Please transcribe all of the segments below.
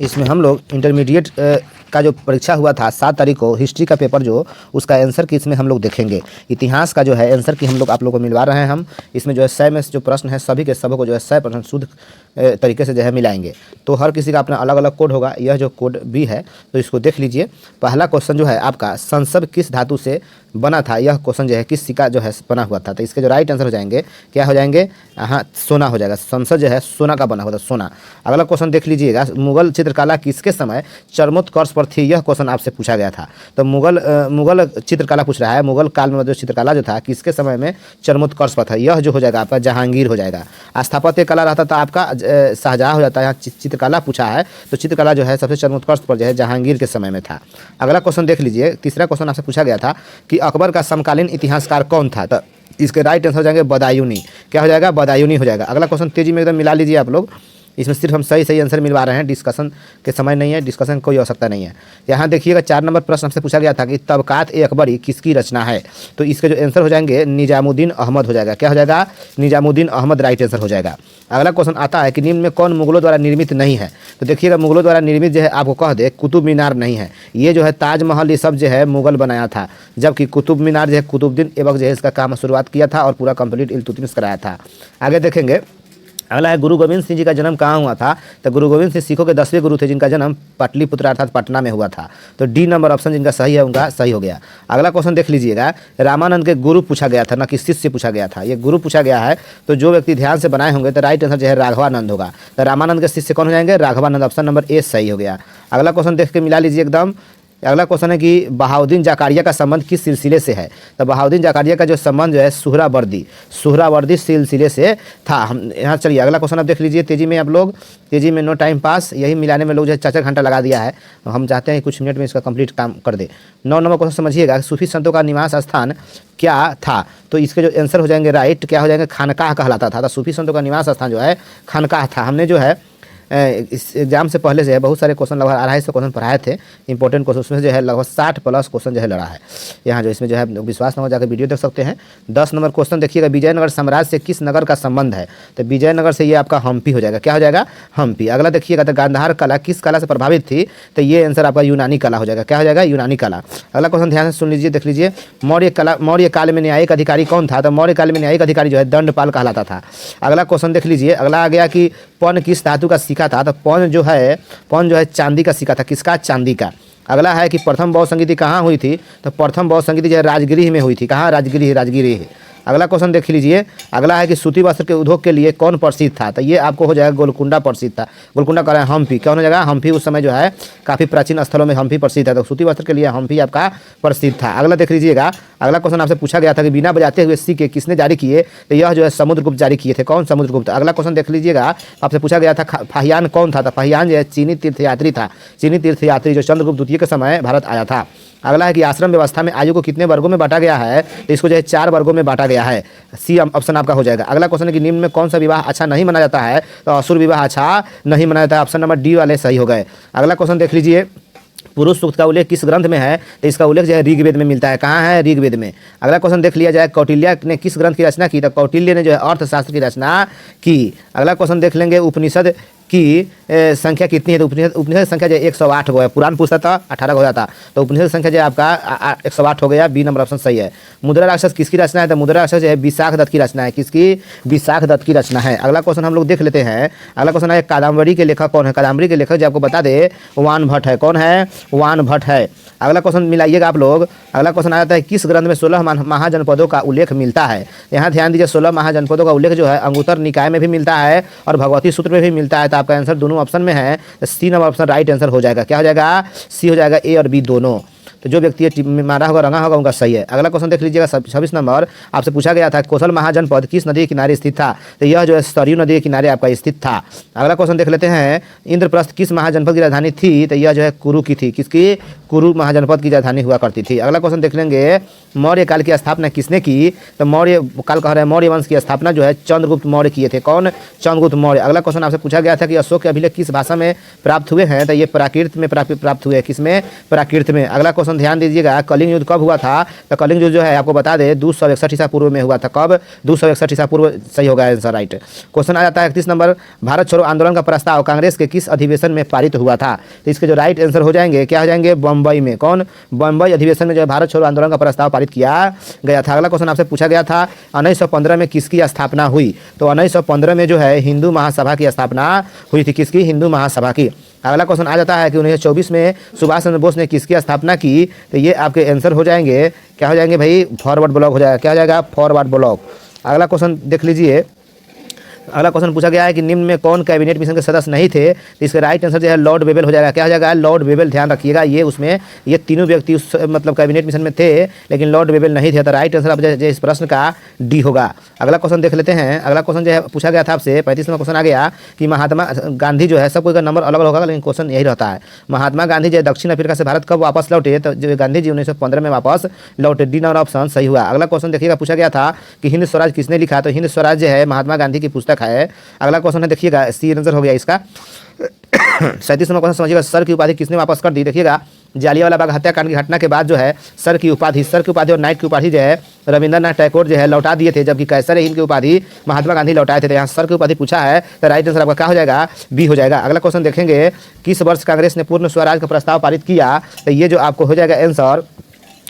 इसमें हम लोग इंटरमीडिएट का जो परीक्षा हुआ था 7 तारीख को, हिस्ट्री का पेपर जो, उसका आंसर की इसमें हम लोग देखेंगे। इतिहास का जो है आंसर की हम लोग आप लोगों को मिलवा रहे हैं हम। इसमें जो है 100 में से जो प्रश्न है सभी के सबों को जो है 100% शुद्ध तरीके से जो है मिलाएंगे। तो हर किसी का अपना अलग अलग कोड होगा, यह जो कोड भी है तो इसको देख लीजिए। पहला क्वेश्चन जो है आपका, संसद किस धातु से बना था, यह क्वेश्चन जो है किस सिक्का जो है बना हुआ था। तो इसके जो राइट आंसर हो जाएंगे क्या हो जाएंगे, हाँ सोना हो जाएगा। संसद जो है सोना का बना हुआ था, सोना। अगला क्वेश्चन देख लीजिएगा, मुगल चित्रकला किसके समय चरमोत्कर्ष पर थी, यह क्वेश्चन आपसे पूछा गया था। तो मुगल चित्रकला पूछ रहा है, मुगल काल में जो चित्रकला जो था किसके समय में चरमोत्कर्ष पर था, यह जो हो जाएगा आपका जहांगीर हो जाएगा। स्थापत्य कला रहता था आपका शाहजहाँ हो जाता है। यहाँ चित्रकला पूछा है तो चित्रकला जो है सबसे चरमोत्कर्ष पर जो है जहांगीर के समय में था। अगला क्वेश्चन देख लीजिए, तीसरा क्वेश्चन आपसे पूछा गया था कि अकबर का समकालीन इतिहासकार कौन था। तो इसके राइट आंसर हो जाएंगे बदायूनी। क्या हो जाएगा, बदायूनी हो जाएगा। अगला क्वेश्चन तेजी में एकदम मिला लीजिए आप लोग, इसमें सिर्फ हम सही आंसर मिलवा रहे हैं, डिस्कशन के समय नहीं है, डिस्कशन की कोई आवश्यकता नहीं है। यहाँ देखिएगा 4 नंबर प्रश्न हमसे पूछा गया था कि तबकात-ए-अकबरी किसकी रचना है। तो इसके जो आंसर हो जाएंगे निजामुद्दीन अहमद हो जाएगा। क्या हो जाएगा, निजामुद्दीन अहमद राइट आंसर हो जाएगा। अगला क्वेश्चन आता है कि निम्न में कौन मुगलों द्वारा निर्मित नहीं है। तो देखिएगा मुगलों द्वारा निर्मित जो है आपको कह दे, कुतुब मीनार नहीं है। ये जो है ताजमहल ये सब जो है मुगल बनाया था, जबकि कुतुब मीनार जो है कुतुबुद्दीन ऐबक जो है इसका काम शुरुआत किया था और पूरा कंप्लीट इल्तुतमिश कराया था। आगे देखेंगे, अगला है गुरु गोविंद सिंह जी का जन्म कहाँ हुआ था। तो गुरु गोविंद सिंह सिखों के 10वें गुरु थे जिनका जन्म पाटलिपुत्र अर्थात पटना में हुआ था। तो डी नंबर ऑप्शन जिनका सही है उनका सही हो गया। अगला क्वेश्चन देख लीजिएगा, रामानंद के गुरु पूछा गया था, ना कि शिष्य पूछा गया था। ये गुरु पूछा गया है, तो जो व्यक्ति ध्यान से बनाए होंगे तो राइट आंसर जो है राघवानंद होगा। तो रामानंद के शिष्य कौन हो जाएंगे, राघवानंद। ऑप्शन नंबर ए सही हो गया। अगला क्वेश्चन देख के मिला लीजिए एकदम। अगला क्वेश्चन है कि बहाउद्दीन जाकारिया का संबंध किस सिलसिले से है। तो बहाउद्दीन जाकारिया का जो संबंध जो है सुहरावर्दी सिलसिले से था। हम यहाँ चलिए अगला क्वेश्चन आप देख लीजिए तेजी में, आप लोग तेजी में, नो टाइम पास। यही मिलाने में लोग जो है 4 घंटा लगा दिया है, हम चाहते हैं कुछ मिनट में इसका कंप्लीट काम कर दे। 9 नंबर क्वेश्चन समझिएगा, सूफी संतों का निवास स्थान क्या था। तो इसके जो आंसर हो जाएंगे राइट क्या हो जाएंगे, खानकाह कहलाता था। तो सूफी संतों का निवास स्थान जो है खानकाह था। हमने जो है इस एग्जाम से पहले से है बहुत सारे क्वेश्चन, लगभग 250 क्वेश्चन पढ़ाए थे इंपॉर्टेंट क्वेश्चन। उसमें जो है लगभग 60+ क्वेश्चन जो है लड़ा है यहाँ, जो इसमें जो है विश्वास न हो जाकर वीडियो देख सकते हैं। 10 नंबर क्वेश्चन देखिएगा, विजयनगर साम्राज्य से किस नगर का संबंध है। तो विजयनगर से ये आपका हम्पी हो जाएगा। क्या हो जाएगा, हम्पी। अगला देखिएगा, तो गांधार कला किस कला से प्रभावित थी। तो ये आंसर आपका यूनानी कला हो जाएगा। क्या हो जाएगा, यूनानी कला। अगला क्वेश्चन ध्यान से सुन लीजिए, देख लीजिए, मौर्य काल में न्यायिक अधिकारी कौन था। तो मौर्य काल में न्यायिक अधिकारी जो है दंडपाल कहलाता था। अगला क्वेश्चन देख लीजिए, अगला आ गया कि पौन किस धातु का सिक्का था। तो पौन जो है चांदी का सिक्का था। किसका, चांदी का। अगला है कि प्रथम बौद्ध संगीति कहाँ हुई थी। तो प्रथम बौद्ध संगीति जो है राजगिरी में हुई थी। कहाँ, राजगिरी। अगला क्वेश्चन देख लीजिए, अगला है कि सूती वस्त्र के उद्योग के लिए कौन प्रसिद्ध था। तो ये आपको हो जाएगा गोलकुंडा प्रसिद्ध था। गोलकुंडा कह रहा है हम्पी। कौन हो जाएगा, हम्पी। उस समय जो है काफ़ी प्राचीन स्थलों में हम्पी प्रसिद्ध है, तो सूती वस्त्र के लिए हम्पी आपका प्रसिद्ध था। अगला देख लीजिएगा, अगला क्वेश्चन आपसे पूछा गया था कि बिना बजाते हुए सिक्के किसने जारी किए। तो यह जो है समुद्रगुप्त जारी किए थे। कौन, समुद्रगुप्त। अगला क्वेश्चन देख लीजिएगा, आपसे पूछा गया था फाहियान कौन था। तो फाहियान जो है चीनी तीर्थयात्री था। चीनी तीर्थयात्री जो चंद्रगुप्त द्वितीय के समय भारत आया था। अगला है कि आश्रम व्यवस्था में आयु को कितने वर्गों में बांटा गया है। तो इसको जो है 4 वर्गों में बांटा गया है। सी ऑप्शन आपका हो जाएगा। अगला क्वेश्चन है कि निम्न में कौन सा विवाह अच्छा नहीं माना जाता है। तो असुर विवाह अच्छा नहीं माना जाता है। ऑप्शन नंबर डी वाले सही हो गए। अगला क्वेश्चन देख लीजिए, पुरुष सूक्त का उल्लेख किस ग्रंथ में है। तो इसका उल्लेख जो है ऋग्वेद में मिलता है। कहाँ है, ऋग्वेद में। अगला क्वेश्चन देख लिया जाए, कौटिल्य ने किस ग्रंथ की रचना की। तो कौटिल्य ने जो है अर्थशास्त्र की रचना की। अगला क्वेश्चन देख लेंगे, उपनिषद की संख्या कितनी है। तो उपनिषद संख्या जो 108 गो है। पुराण पूछता था 18 हो जाता, तो उपनिषद संख्या जो आपका 108 हो गया। बी नंबर ऑप्शन सही है। मुद्रा राक्षस किसकी रचना है। तो मुद्रा राक्षस जो है विशाख दत्त की रचना है। किसकी, विशाख दत्त की रचना है। अगला क्वेश्चन हम लोग देख लेते हैं। अगला क्वेश्चन है कादम्बरी के लेखक कौन है। कादम्बरी के लेखक जो आपको बता दे वान भट्ट है। कौन है, वान भट्ट है। अगला क्वेश्चन मिलाइएगा आप लोग। अगला क्वेश्चन आ जाता है, किस ग्रंथ में 16 महाजनपदों का उल्लेख मिलता है। यहाँ ध्यान दीजिए, 16 महाजनपदों का उल्लेख जो है अंगुत्तर निकाय में भी मिलता है और भगवती सूत्र में भी मिलता है। तो आपका आंसर दोनों ऑप्शन में है। C number option right answer हो जाएगा। क्या हो जाएगा, सी हो जाएगा। ए और बी दोनों। तो जो व्यक्ति मारा होगा रंगा होगा उनका सही है। अगला क्वेश्चन देख लीजिएगा, 26 नंबर आपसे पूछा गया था कौशल महाजनपद किस नदी के किनारे स्थित था। तो यह जो है सरयू नदी के किनारे आपका स्थित था। अगला क्वेश्चन देख लेते हैं, इंद्रप्रस्थ किस महाजनपद की राजधानी थी। तो यह जो है कुरु की थी। किसकी, कुरु महाजनपद की राजधानी हुआ करती थी। अगला क्वेश्चन देख लेंगे, मौर्य काल की स्थापना किसने की। तो मौर्य काल कह रहे हैं मौर्य वंश की स्थापना जो है चंद्रगुप्त मौर्य किए थे। कौन, चंद्रगुप्त मौर्य। अगला क्वेश्चन आपसे पूछा गया था कि अशोक के अभिलेख किस भाषा में प्राप्त हुए हैं। तो ये प्राकृत में प्राप्त हुए। किसमें, प्राकृत में। अगला क्वेश्चन क्वेश्चन ध्यान दीजिएगा, कलिंग युद्ध कब हुआ था? तो कलिंग युद्ध जो है आपको बता दें 261 ईसा पूर्व में हुआ था। कब? 261 ईसा पूर्व सही होगा आंसर राइट। क्वेश्चन आ जाता है 31 नंबर, भारत छोड़ो आंदोलन का प्रस्ताव कांग्रेस के किस अधिवेशन में पारित हुआ था? तो इसके जो राइट आंसर हो जाएंगे क्या हो जाएंगे? बम्बई में। कौन? बम्बई अधिवेशन में जो है भारत छोड़ो आंदोलन का प्रस्ताव पारित किया गया था। अगला क्वेश्चन आपसे पूछा गया था 1915 में किसकी स्थापना हुई? तो 1915 में जो है हिंदू महासभा की स्थापना हुई थी। किसकी? हिंदू महासभा की। अगला क्वेश्चन आ जाता है कि 1924 में सुभाष चंद्र बोस ने किसकी स्थापना की? तो ये आपके आंसर हो जाएंगे क्या हो जाएंगे भाई? फॉरवर्ड ब्लॉक हो जाएगा। क्या हो जाएगा? Forward block. अगला क्वेश्चन देख लीजिए, अगला क्वेश्चन पूछा गया है कि निम्न में कौन कैबिनेट मिशन के सदस्य नहीं थे? तो इसका राइट आंसर जो है लॉर्ड वेबल हो जाएगा। क्या हो जाएगा? लॉर्ड वेबल। ध्यान रखिएगा ये उसमें ये तीनों व्यक्ति उस मतलब कैबिनेट मिशन में थे, लेकिन लॉर्ड वेबल नहीं थे। तो राइट आंसर आप जो इस प्रश्न का डी होगा। अगला क्वेश्चन देख लेते हैं। अगला क्वेश्चन जो है पूछा गया था आपसे 35 नंबर क्वेश्चन आ गया कि महात्मा गांधी जो है, सब कोई का नंबर अलग अलग होगा लेकिन क्वेश्चन यही रहता है। महात्मा गांधी जो है दक्षिण अफ्रीका से भारत कब वापस लौटे? तो जो गांधी जी 1915 में वापस लौटे। डी नंबर ऑप्शन सही हुआ। अगला क्वेश्चन देखिएगा, पूछा गया था कि हिंद स्वराज किसने लिखा? तो हिंद स्वराज जो है महात्मा गांधी की पुस्तक है। अगला क्वेश्चन है देखिएगा, सी आंसर हो गया इसका। 37 नंबर क्वेश्चन समझिएगा, सर की उपाधि किसने वापस कर दी? देखिएगा जालियांवाला बाग हत्याकांड की घटना के बाद जो है सर की उपाधि और नाइट की उपाधि जो है रविंद्रनाथ टैगोर जो है लौटा दिए थे, जबकि कैसर हिंद की उपाधि महात्मा गांधी लौटाए थे। तो यहाँ सर की उपाधि पूछा है तो राइट आंसर आपका क्या हो जाएगा? बी हो जाएगा। अगला क्वेश्चन देखेंगे, किस वर्ष कांग्रेस ने पूर्ण स्वराज का प्रस्ताव पारित किया? तो ये जो आपको हो जाएगा आंसर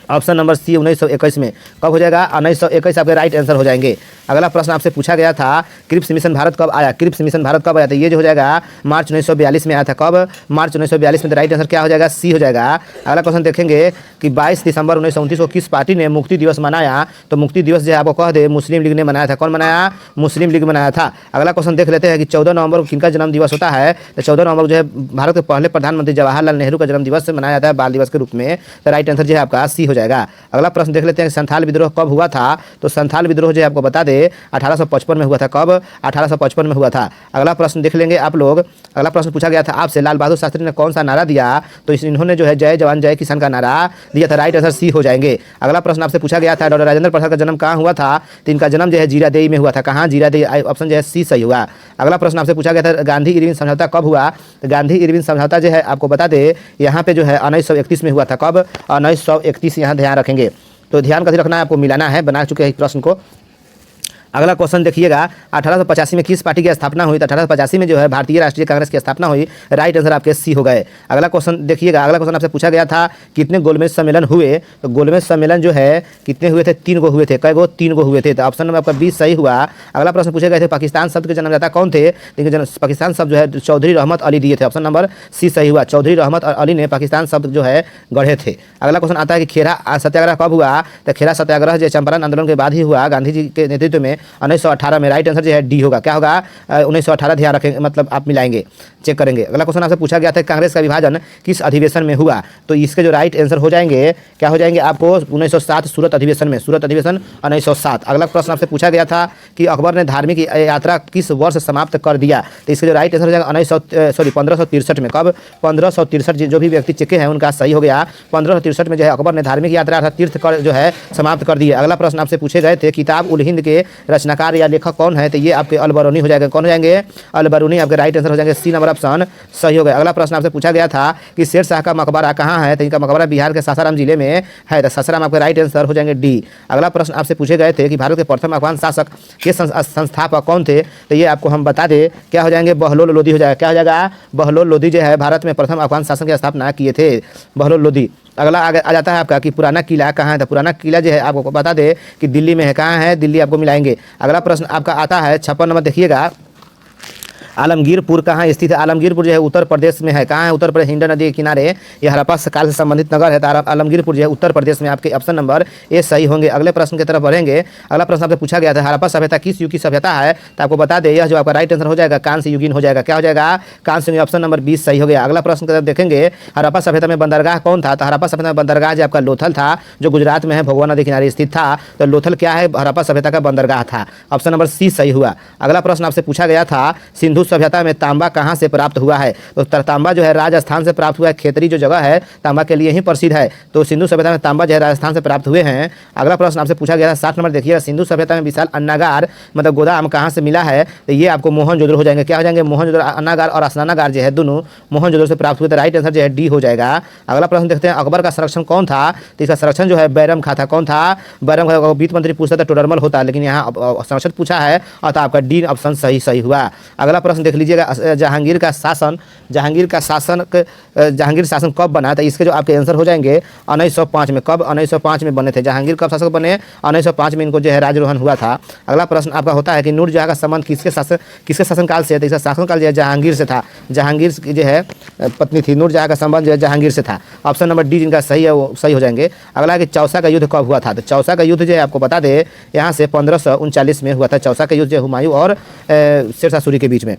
ऑप्शन नंबर सी 1921 में। कब हो जाएगा? 1921 आपके राइट आंसर हो जाएंगे। अगला प्रश्न आपसे पूछा गया था क्रिप्स मिशन भारत कब आया? क्रिप्स मिशन भारत कब आया? तो ये जो हो जाएगा मार्च 1942 में आया था। कब? मार्च 1942 में। तो राइट आंसर क्या हो जाएगा? सी हो जाएगा। अगला क्वेश्चन देखेंगे कि 22 दिसंबर 1929 को किस पार्टी ने मुक्ति दिवस मनाया? तो मुक्ति दिवस जो है आपको कह दे मुस्लिम लीग ने मनाया था। कौन मनाया? मुस्लिम लीग मनाया था। अगला क्वेश्चन देख लेते हैं कि 14 नवंबर को किनका जन्म दिवस होता है? तो 14 नवंबर जो है भारत के पहले प्रधानमंत्री जवाहरलाल नेहरू का जन्म दिवस मनाया जाता है बाल दिवस के रूप में। तो राइट आंसर जो है आपका सी हो जाएगा। अगला प्रश्न देख लेते हैं संथाल विद्रोह कब हुआ था? तो संथाल विद्रोह जो है आपको बता दे 1855 में हुआ था। कब? 1855 में हुआ था। अगला प्रश्न देख लेंगे आप लोग। अगला प्रश्न पूछा गया था आपसे लाल बहादुर शास्त्री ने कौन सा नारा दिया? तो इन्होंने जो है जय जवान जय किसान का नारा दिया था। राइट आंसर सी हो जाएंगे। अगला प्रश्न आपसे पूछा गया था डॉक्टर राजेंद्र प्रसाद का जन्म कहाँ हुआ था? तो इनका जन्म जो है जीरादेई में हुआ था। कहाँ? जीरादेई। ऑप्शन जो है सी सही हुआ। अगला प्रश्न आपसे पूछा गया था गांधी इरविन समझौता कब हुआ? तो गांधी इरविन समझौता जो है आपको बता दे यहाँ पे जो है 1931 में हुआ था। कब? 1931। यहाँ ध्यान रखेंगे तो ध्यान कैसे रखना है आपको मिलाना है, बना चुके हैं प्रश्न को। अगला क्वेश्चन देखिएगा 1885 में किस पार्टी की स्थापना हुई? तो 1885 में जो है भारतीय राष्ट्रीय कांग्रेस की स्थापना हुई। राइट आंसर आपके सी हो गए। अगला क्वेश्चन देखिएगा, अगला क्वेश्चन आपसे पूछा गया था कितने गोलमेज सम्मेलन हुए? तो गोलमेज सम्मेलन जो है कितने हुए थे? 3 गो हुए थे। कै गो? 3 गो हुए थे। तो ऑप्शन नंबर आपका 20 सही हुआ। अगला प्रश्न पूछे गए थे पाकिस्तान शब्द के जन्मदाता कौन थे? लेकिन पाकिस्तान शब्द जो है चौधरी रहमत अली दिए थे। ऑप्शन नंबर सी सही हुआ। चौधरी रहमत अली ने पाकिस्तान शब्द जो है गढ़े थे। अगला क्वेश्चन आता है कि खेरा सत्याग्रह कब हुआ? तो खेरा सत्याग्रह जो चंपारण आंदोलन के बाद ही हुआ गांधी जी के नेतृत्व में 1918 में। राइट आंसर जो है डी होगा। क्या होगा? 1918 ध्यान रखेंगे, मतलब आप मिलाएंगे, चेक करेंगे। अगला क्वेश्चन आपसे पूछा गया था कांग्रेस का विभाजन किस अधिवेशन में हुआ? तो इसके जो राइट आंसर हो जाएंगे क्या हो जाएंगे आपको? 1907 सूरत अधिवेशन में। सूरत अधिवेशन 1907। अगला प्रश्न आपसे पूछा गया था कि अकबर ने धार्मिक यात्रा किस वर्ष समाप्त कर दिया? तो इसके जो राइट आंसर हो जाएगा 1563 में। कब? 1563। जो भी व्यक्ति चेके हैं उनका सही हो गया। 1563 में जो है अकबर ने धार्मिक यात्रा अर्थात तीर्थ कर जो है समाप्त कर दिया। अगला प्रश्न आपसे पूछे गए थे किताब उल हिंद के रचनाकार या लेखक कौन है? तो ये आपके अलबरूनी हो जाएगा। कौन हो जाएंगे? अलबरूनी। आपके राइट आंसर हो जाएंगे सी नंबर ऑप्शन सही हो गया। अगला प्रश्न आपसे पूछा गया था कि शेर शाह का मकबरा कहाँ है? तो इनका मकबरा बिहार के सासाराम जिले में है। तो सासाराम आपके राइट आंसर हो जाएंगे डी। अगला प्रश्न आपसे पूछे गए थे कि भारत के प्रथम अफगान शासक के संस्थापक कौन थे? तो ये आपको हम बता दें क्या हो जाएंगे? बहलोल लोदी हो जाएगा। क्या हो जाएगा? बहलोल लोदी जो है भारत में प्रथम अफगान शासन की स्थापना किए थे, बहलोल लोदी। अगला आ जाता है आपका कि पुराना किला कहाँ है? तो पुराना किला जो है आपको बता दे कि दिल्ली में है। कहाँ है? दिल्ली आपको मिलाएंगे। अगला प्रश्न आपका आता है 56 नंबर देखिएगा, आलमगीरपुर कहाँ स्थित है? आलमगीरपुर जो है उत्तर प्रदेश में है। कहाँ है? उत्तर प्रदेश, हिंडन नदी के किनारे। ये हड़प्पा काल से संबंधित नगर है। तो आलमगीरपुर जो है उत्तर प्रदेश में। आपके ऑप्शन नंबर ए सही होंगे। अगले प्रश्न की तरफ बढ़ेंगे। अगला प्रश्न आपसे पूछा गया था हड़प्पा सभ्यता किस युग की सभ्यता है? तो आपको बता दें यह जो आपका राइट आंसर हो जाएगा कांस्य युगीन हो जाएगा। क्या हो जाएगा? कांस्य युगीन। ऑप्शन नंबर 20 सही हो गया। अगला प्रश्न की तरफ देखेंगे हड़प्पा सभ्यता में बंदरगाह कौन था? तो हड़प्पा सभ्यता में बंदरगाह जो आपका लोथल था, जो गुजरात में है, भगवा नदी किनारे स्थित था। तो लोथल क्या है? हड़प्पा सभ्यता का बंदरगाह था। ऑप्शन नंबर सी सही हुआ। अगला प्रश्न आपसे पूछा गया था सिंधु सभ्यता में तांबा कहाँ से प्राप्त हुआ है? तो तांबा जो है राजस्थान से प्राप्त हुआ है। खेतरी जो जगह है तांबा के लिए ही प्रसिद्ध है, तो सिंधु सभ्यता में तांबा जो है राजस्थान से प्राप्त हुए हैं। अगला प्रश्न आपसे पूछा गया है 60 नंबर देखिएगा, सिंधु सभ्यता में विशाल अन्नागार मतलब गोदाम कहाँ से मिला है? तो ये आपको मोहनजोदड़ो हो जाएंगे। क्या हो जाएंगे? मोहनजोदड़ो। अन्नागार और स्नानागार जो है दोनों मोहनजोदड़ो से प्राप्त हुए, तो राइट आंसर जो है डी हो जाएगा। अगला प्रश्न देखते हैं, अकबर का संरक्षण कौन था? तो इसका संरक्षण जो है बैरम खां था। कौन था? बैरम खां। वित्त मंत्री पूछता था टोडरमल होता, लेकिन यहाँ संरक्षण पूछा है और तो आपका डी ऑप्शन सही हुआ। अगला प्रश्न देख लीजिएगा, जहांगीर शासन कब बना? तो इसके जो आपके आंसर हो जाएंगे 1905 में। कब? 1905 में बने थे। जहांगीर कब शासक बने? 1905 में इनको जो है राजरोहन हुआ था। अगला प्रश्न आपका होता है कि नूरजहाँ का संबंध किसके शासनकाल से है? तो इसका शासनकाल जो है जहांगीर से था। जहांगीर की जो है पत्नी थी। नूरजहाँ का संबंध जो है जहांगीर से था। ऑप्शन नंबर डी जिनका सही है वो सही हो जाएंगे। अगला है कि चौसा का युद्ध कब हुआ था? तो चौसा का युद्ध जो है आपको बता दे यहाँ से 1539 में हुआ था। चौसा का युद्ध जो हुमायूं और शेरशाह सूरी के बीच में।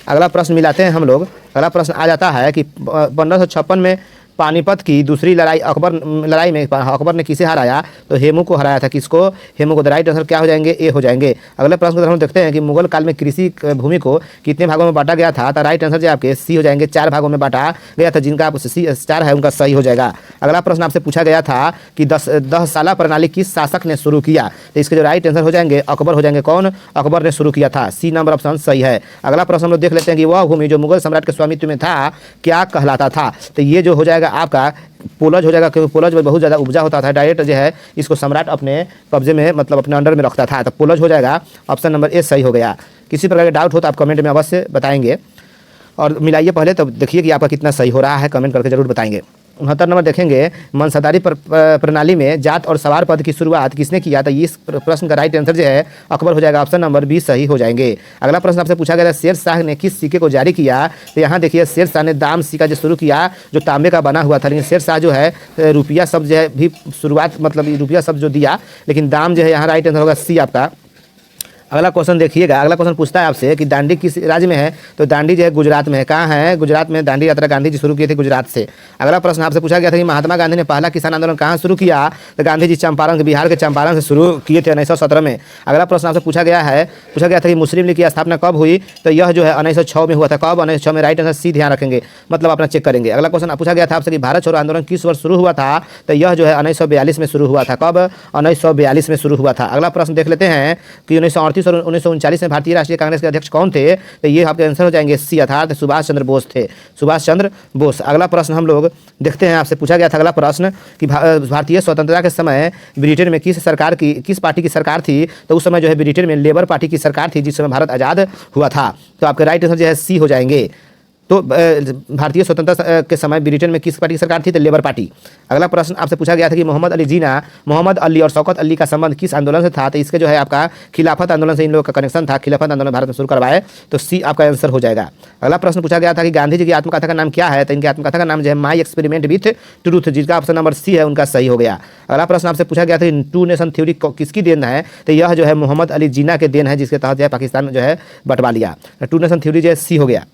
अगला प्रश्न मिलाते हैं हम लोग। अगला प्रश्न आ जाता है कि 1556 में पानीपत की दूसरी लड़ाई में अकबर ने किसे हराया? तो हेमू को हराया था। किसको? हेमू को। राइट आंसर क्या हो जाएंगे? ए हो जाएंगे। अगले प्रश्न को हम देखते हैं कि मुगल काल में कृषि भूमि को कितने भागों में बांटा गया था? तो राइट आंसर जो आपके सी हो जाएंगे। 4 भागों में बांटा गया था, जिनका आप सी 4 है उनका सही हो जाएगा। अगला प्रश्न आपसे पूछा गया था कि 10 साला प्रणाली किस शासक ने शुरू किया? तो इसके जो राइट आंसर हो जाएंगे अकबर हो जाएंगे। कौन? अकबर ने शुरू किया था। सी नंबर ऑप्शन सही है। अगला प्रश्न हम लोग देख लेते हैं कि वह भूमि जो मुगल सम्राट के स्वामित्व में था क्या कहलाता था? तो ये जो हो जाएगा आपका पोलज हो जाएगा, क्योंकि पोलज में बहुत ज़्यादा उपजा होता था। डायरेक्ट जो है इसको सम्राट अपने कब्जे में मतलब अपने अंडर में रखता था, तो पोलज हो जाएगा। ऑप्शन नंबर ए सही हो गया। किसी प्रकार का डाउट हो तो आप कमेंट में अवश्य बताएंगे और मिलाइए पहले, तब देखिए कि आपका कितना सही हो रहा है, कमेंट करके जरूर बताएंगे। 69 नंबर देखेंगे, मनसदारी प्रणाली में जात और सवार पद की शुरुआत किसने किया? तो इस प्रश्न का राइट आंसर जो है अकबर हो जाएगा। ऑप्शन नंबर बी सही हो जाएंगे। अगला प्रश्न आपसे पूछा गया, शेर शाह ने किस सिक्के को जारी किया? तो यहाँ देखिए शेर शाह ने दाम सिक्का जो शुरू किया जो तांबे का बना हुआ था, लेकिन शेर शाह जो है रुपया शब्द जो है भी शुरुआत मतलब रुपया शब्द जो दिया, लेकिन दाम जो है यहाँ राइट आंसर होगा सी आपका। अगला क्वेश्चन देखिएगा। अगला क्वेश्चन पूछता है आपसे कि दांडी किस राज्य में है? तो दांडी जो है गुजरात में है। कहाँ है? गुजरात में। दांडी यात्रा गांधी जी शुरू किए थे गुजरात से। अगला प्रश्न आपसे पूछा गया था कि महात्मा गांधी ने पहला किसान आंदोलन कहाँ शुरू किया? तो गांधी जी चंपारण, बिहार के चंपारण से शुरू किए थे 1917 में। अगला प्रश्न आपसे पूछा गया था कि मुस्लिम लीग की स्थापना कब हुई? तो यह जो है 1906 में हुआ था। कब? 1906 में। राइट आंसर सी ध्यान रखेंगे, मतलब अपना चेक करेंगे। अगला क्वेश्चन पूछा गया था आपसे कि भारत छोड़ो आंदोलन किस वर्ष शुरू हुआ था? तो यह जो है 1942 में शुरू हुआ था। कब? 1942 में शुरू हुआ था। अगला प्रश्न देख लेते हैं कि 1938 और 1939 में भारतीय राष्ट्रीय कांग्रेस के अध्यक्ष कौन थे? तो ये आपके आंसर हो जाएंगे सी, अर्थात सुभाष चंद्र बोस थे। सुभाष चंद्र बोस। अगला प्रश्न हम लोग देखते हैं, आपसे पूछा गया था अगला प्रश्न कि भारतीय स्वतंत्रता के समय ब्रिटेन में किस पार्टी की सरकार थी? तो उस समय जो है ब्रिटेन में लेबर पार्टी की सरकार थी, जिस समय भारत आज़ाद हुआ था। तो आपके राइट आंसर जो है सी हो जाएंगे। तो भारतीय स्वतंत्रता के समय ब्रिटेन में किस पार्टी की सरकार थी? तो लेबर पार्टी। अगला प्रश्न आपसे पूछा गया था कि मोहम्मद अली जिन्ना, मोहम्मद अली और शौकत अली का संबंध किस आंदोलन से था? तो इसके जो है आपका खिलाफत आंदोलन से इन लोगों का कनेक्शन था। खिलाफत आंदोलन भारत में शुरू करवाए, तो सी आपका आंसर हो जाएगा। अगला प्रश्न पूछा गया था कि गांधी जी की आत्मकथा का नाम क्या है? तो इनकी आत्मकथा का नाम जो है माई एक्सपेरिमेंट विथ ट्रूथ, जिसका ऑप्शन नंबर सी है उनका सही हो गया। अगला प्रश्न आपसे पूछा गया था कि टू नेशन थ्योरी किसकी देन है? तो यह जो है मोहम्मद अली जिन्ना के देन है, जिसके तहत जो है पाकिस्तान में जो है बंटवा लिया। टू नेशन थ्योरी जो है सी हो गया।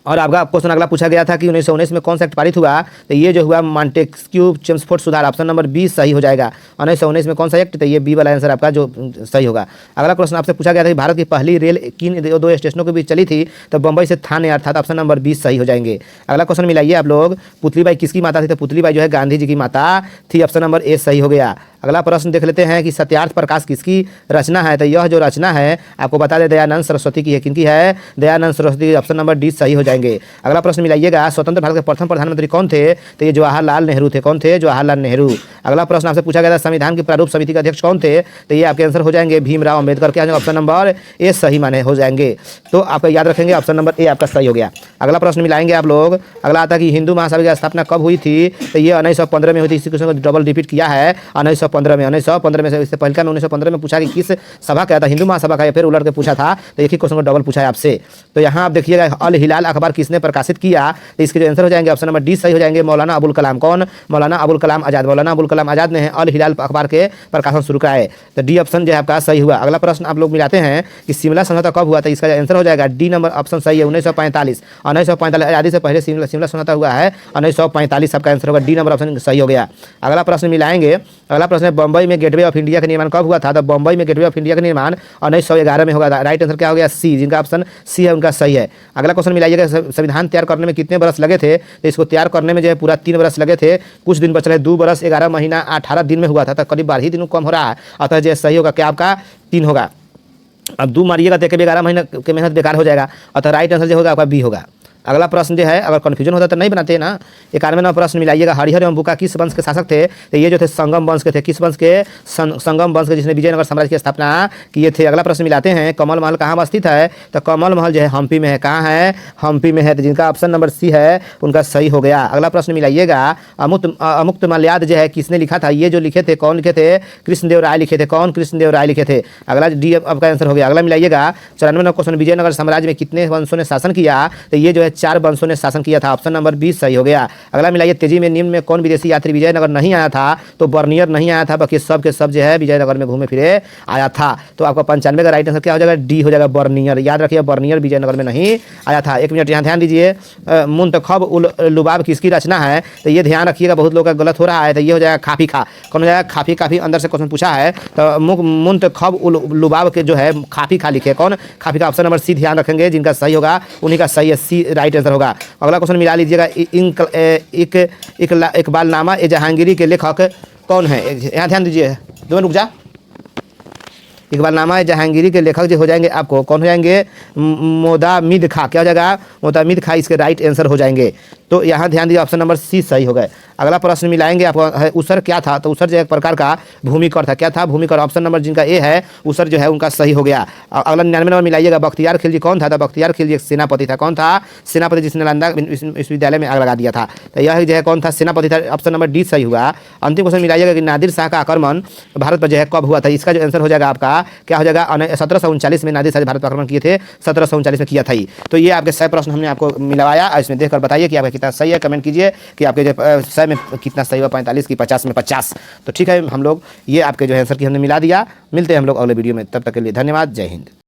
और आपका क्वेश्चन अगला पूछा गया था कि 1919 में कौन सा एक्ट पारित हुआ? तो ये जो हुआ मॉन्टेस्क्यू चेम्सफोर्ड सुधार। ऑप्शन नंबर बी सही हो जाएगा। 1919 में कौन सा एक्ट? तो ये बी वाला आंसर आपका जो सही होगा। अगला क्वेश्चन आपसे पूछा गया था कि भारत की पहली रेल किन 2 स्टेशनों के बीच चली थी? तो बंबई से थाने, अर्थात ऑप्शन नंबर 20 सही हो जाएंगे। अगला क्वेश्चन मिलाइए आप लोग, पुतलीबाई किसकी माता थी? तो पुतलीबाई जो है गांधी जी की माता थी। ऑप्शन नंबर ए सही हो गया। अगला प्रश्न देख लेते हैं कि सत्यार्थ प्रकाश किसकी रचना है? तो यह जो रचना है आपको बता दें दयानंद सरस्वती की है। किनकी है? Dayanand Saraswati. Option number D सही हो जाएंगे। अगला प्रश्न मिलाइएगा, स्वतंत्र भारत के प्रथम प्रधानमंत्री कौन थे? तो ये जवाहरलाल नेहरू थे। कौन थे? जवाहरलाल नेहरू। अगला प्रश्न आपसे पूछा गया था संविधान की प्रारूप समिति के अध्यक्ष कौन थे? तो ये आपके आंसर हो जाएंगे भीमराव अम्बेडकर के। ऑप्शन नंबर ए सही माने हो जाएंगे। तो आपका याद रखेंगे ऑप्शन नंबर ए आपका सही हो गया। अगला प्रश्न मिलाएंगे आप लोग। अगला आता है कि हिंदू महासभा की स्थापना कब हुई थी? तो ये 1915 में हुई थी। इसी क्वेश्चन को डबल रिपीट किया है 1915 में। 1915 में से इससे पहले 1915 में पूछा कि किस सभा का था? हिंदू महासभा का, या फिर उलट के पूछा था। तो एक ही क्वेश्चन को डबल पूछा है आपसे। तो यहाँ आप देखिएगा अल हिलाल अखबार किसने प्रकाशित किया? तो इसके जो आंसर हो जाएंगे ऑप्शन नंबर डी सही हो जाएंगे, मौलाना अबुल कलाम। कौन? मौलाना अबुल कलाम आजाद। मौलाना अबुल कलाम आजाद ने अल हिलाल अखबार के प्रकाशन शुरू कराए। तो डी ऑप्शन जो है आपका सही हुआ। अगला प्रश्न आप लोग मिलाते हैं कि शिमला समझौता कब हुआ था? इसका आंसर हो जाएगा डी नंबर ऑप्शन सही है 1945। 1945 आजादी से पहले शिमला समझौता हुआ है 1945। आपका आंसर होगा डी नंबर ऑप्शन सही हो गया। अगला प्रश्न मिलाएंगे। अगला प्रश्न प्रश्न है, बम्बई में गेटवे ऑफ इंडिया का निर्माण कब हुआ था? तो बम्बई में गेटवे ऑफ इंडिया का निर्माण 1911 में होगा था। राइट आंसर क्या हो गया? सी, जिनका ऑप्शन सी है उनका सही है। अगला क्वेश्चन मिलाइएगा, संविधान तैयार करने में कितने बरस लगे थे? तो इसको तैयार करने में जो है पूरा 3 बरस लगे थे, कुछ दिन बच रहे, 2 बरस 11 महीना 18 दिन में हुआ था, तो करीब 12 ही दिन कम हो रहा है। अतः जो सही होगा क्या आपका? 3 होगा। अब 2 मारिएगा तो 11 महीना की मेहनत बेकार हो जाएगा। अतः राइट आंसर जो होगा आपका बी होगा। अगला प्रश्न जो है, अगर कन्फ्यूजन होता तो नहीं बनाते ना। 91वां प्रश्न मिलाइएगा, हरिहर एवं बुका किस वंश के शासक थे? तो ये जो थे संगम वंश के थे। किस वंश के? संगम वंश के, जिसने विजयनगर साम्राज्य की स्थापना किए थे। अगला प्रश्न मिलाते हैं, कमल महल कहाँ स्थित है? तो कमल महल जो है हम्पी में है। कहाँ है? हम्पी में है। तो जिनका ऑप्शन नंबर सी है उनका सही हो गया। अगला प्रश्न मिलाइएगा, अमुक्तमाल्याद जो है किसने लिखा था? ये जो लिखे थे, कौन लिखे थे? कृष्णदेव राय लिखे थे। कौन? कृष्णदेव राय लिखे थे। अगला डी आपका आंसर हो गया। अगला मिलाइएगा, 94वां क्वेश्चन, विजयनगर साम्राज्य में कितने वंशों ने शासन किया? तो ये जो है 4 वंशों ने शासन किया था। ऑप्शन नंबर 20 सही हो गया। अगला मिलाइए, तेजी में निम्न में कौन विदेशी यात्री विजयनगर नहीं आया था? तो बर्नियर नहीं आया था, बाकी सब के सब जो है विजयनगर में घूमे फिरे आया था। तो आपका 95 का राइट आंसर क्या हो जाएगा? डी हो जाएगा, बर्नियर। याद रखिए, बर्नियर विजयनगर में नहीं आया था। 1 मिनट यहाँ ध्यान दीजिए, मुंतखब उल लुबाब किसकी रचना है? तो ये ध्यान रखिएगा, बहुत लोग का गलत हो रहा है। तो ये हो जाएगा खाफी खा। कौन हो जाएगा? खाफी। काफी अंदर से क्वेश्चन पूछा है, तो मुंतखब उल लुबाब के जो है खाफी खा लिखे। कौन? खाफी का। ऑप्शन नंबर सी ध्यान रखेंगे, जिनका सही होगा उन्हीं का सही है, सी राइट आंसर होगा। अगला क्वेश्चन मिला लीजिएगा, इकबालनामा ए जहांगीरी के लेखक कौन है? यहाँ ध्यान दीजिए, 2 मिनट रुक जा। इकबालनामा ए जहांगीरी के लेखक जो हो जाएंगे आपको कौन हो जाएंगे? मोदामिद खा। क्या हो जाएगा? मोदामिद खा इसके राइट आंसर हो जाएंगे। तो यहाँ ध्यान दीजिए, ऑप्शन नंबर सी सही हो गए। अगला प्रश्न मिलाएंगे आपको, उसर क्या था? तो उसर जो एक प्रकार का भूमिकर था। क्या था? भूमिकर। ऑप्शन नंबर जिनका ए है उसर जो है उनका सही हो गया। अगला 99 नंबर मिलाइएगा, बख्तियार खिलजी कौन था? तो बख्तियार खिलजी एक सेनापति था। कौन था? सेनापति, जिसने नालंदा विश्वविद्यालय में आग लगा दिया था। तो यह जो है कौन था? सेनापति था। ऑप्शन नंबर डी सही हुआ। अंतिम क्वेश्चन मिलाइएगा कि नादिर शाह का आक्रमण भारत पर जो है कब हुआ था? इसका जो आंसर हो जाएगा आपका क्या हो जाएगा? 1739 में नादिर शाह भारत पर आक्रमण किए थे, 1739 में किया था। तो ये आपके 100 प्रश्न हमने आपको मिलवाया। इसमें देखकर बताइए कि आपका कितना सही है। कमेंट कीजिए कि आपके जो 100 में कितना सही हुआ, 45 की 50 में 50। तो ठीक है, हम लोग ये आपके जो आंसर की हमने मिला दिया। मिलते हैं हम लोग अगले वीडियो में, तब तक के लिए धन्यवाद। जय हिंद।